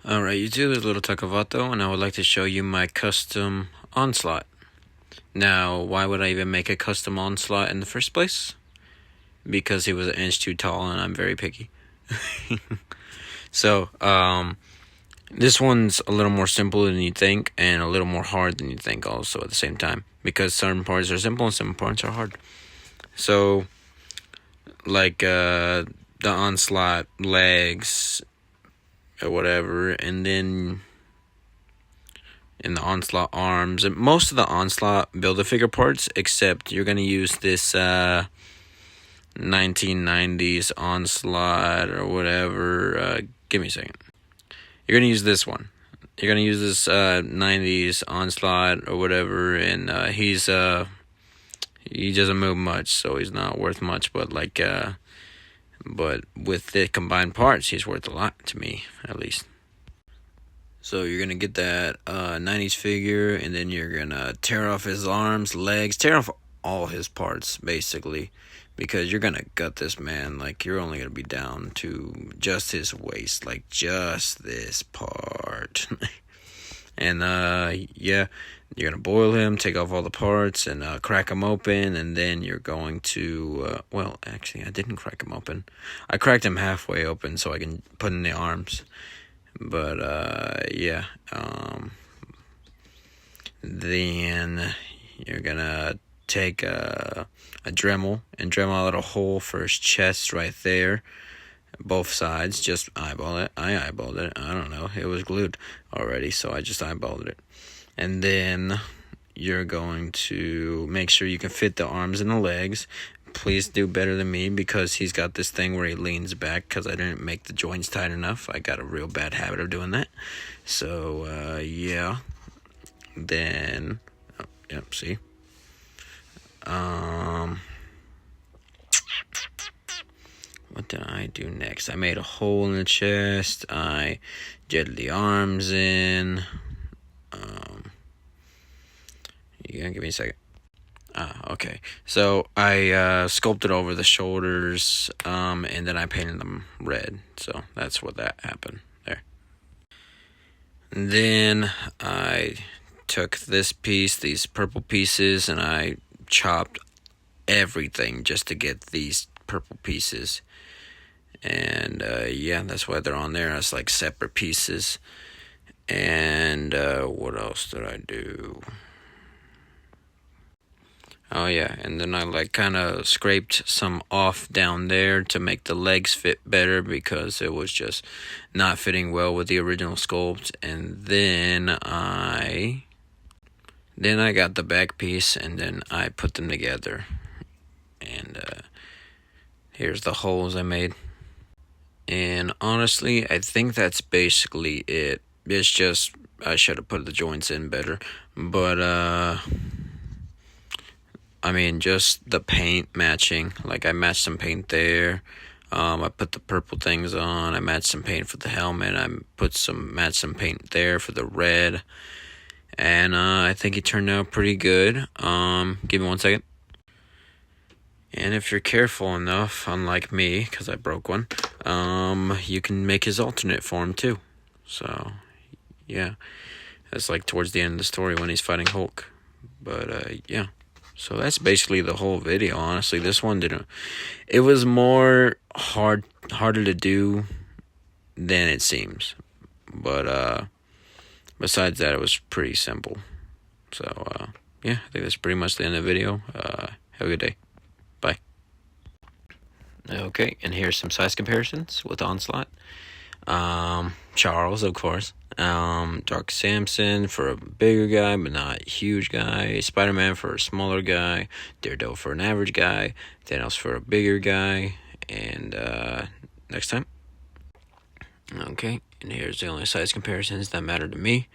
Alright YouTube, it's Little Takavato, and I would like to show you my custom Onslaught. Now, why would I even make a custom Onslaught in the first place? Because he was an inch too tall and I'm very picky. So, this one's a little more simple than you think and a little more hard than you think also at the same time. Because certain parts are simple and some parts are hard. So, like the Onslaught legs or whatever, and then in the Onslaught arms, and most of the Onslaught Build-A-Figure parts, except you're going to use this 1990s Onslaught or whatever. Give me a second. You're going to use this one. You're going to use this 90s Onslaught or whatever, and he doesn't move much, so he's not worth much, but but with the combined parts, he's worth a lot to me, at least. So you're going to get that 90s figure, and then you're going to tear off his arms, legs, tear off all his parts, basically, because you're going to gut this man. Like, you're only going to be down to just his waist, like just this part. And, yeah, you're going to boil him, take off all the parts, and crack him open, and then you're going to, well, actually, I didn't crack him open. I cracked him halfway open so I can put in the arms. But, yeah, then you're gonna take a Dremel and Dremel out a hole for his chest right there, both sides. Just eyeball it. I eyeballed it. I don't know. It was glued already, so I just eyeballed it. And then you're going to make sure you can fit the arms and the legs. Please do better than me, because he's got this thing where he leans back because I didn't make the joints tight enough. I got a real bad habit of doing that. So, yeah. Then, oh, yep, see? What did I do next? I made a hole in the chest. I jetted the arms in. You gonna give me a second? Okay. So I sculpted over the shoulders, and then I painted them red. So that's what that happened there. And then I took this piece, these purple pieces, and I chopped everything just to get these purple pieces. And yeah, that's why they're on there as like separate pieces. And what else did I do? Oh yeah, and then I like kind of scraped some off down there to make the legs fit better, because it was just not fitting well with the original sculpt. And then I got the back piece, and then I put them together. And here's the holes I made. And honestly, I think that's basically it. It's just I should have put the joints in better, but I mean, just the paint matching. Like, I matched some paint there. I put the purple things on. I matched some paint for the helmet. I matched some paint there for the red. And I think it turned out pretty good. Give me 1 second. And if you're careful enough, unlike me, because I broke one, you can make his alternate form too. So, yeah. That's like towards the end of the story when he's fighting Hulk. But, yeah. So that's basically the whole video, honestly. This one it was more harder to do than it seems. But, besides that, it was pretty simple. So, yeah, I think that's pretty much the end of the video. Have a good day. Bye. Okay, and here's some size comparisons with Onslaught. Charles, of course. Dark Samson for a bigger guy, but not a huge guy. Spider-Man for a smaller guy. Daredevil for an average guy. Thanos for a bigger guy. And, next time. Okay, and here's the only size comparisons that matter to me.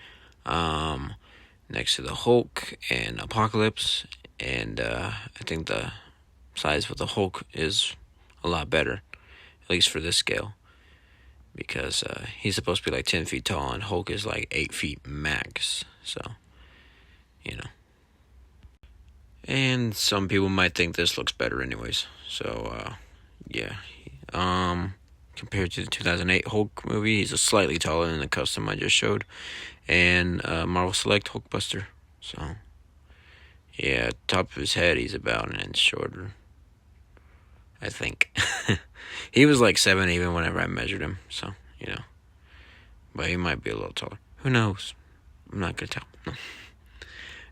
Next to the Hulk and Apocalypse. And, I think the size with the Hulk is a lot better, at least for this scale. Because he's supposed to be like 10 feet tall, and Hulk is like 8 feet max. So, you know. And some people might think this looks better anyways. So, yeah. compared to the 2008 Hulk movie. He's a slightly taller than the custom I just showed. And Marvel Select Hulkbuster. So, yeah, top of his head, he's about an inch shorter, I think. He was like 7 even whenever I measured him, so, But he might be a little taller. Who knows? I'm not going to tell. No.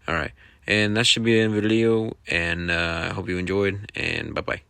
Alright, and that should be the video, and I hope you enjoyed, and bye-bye.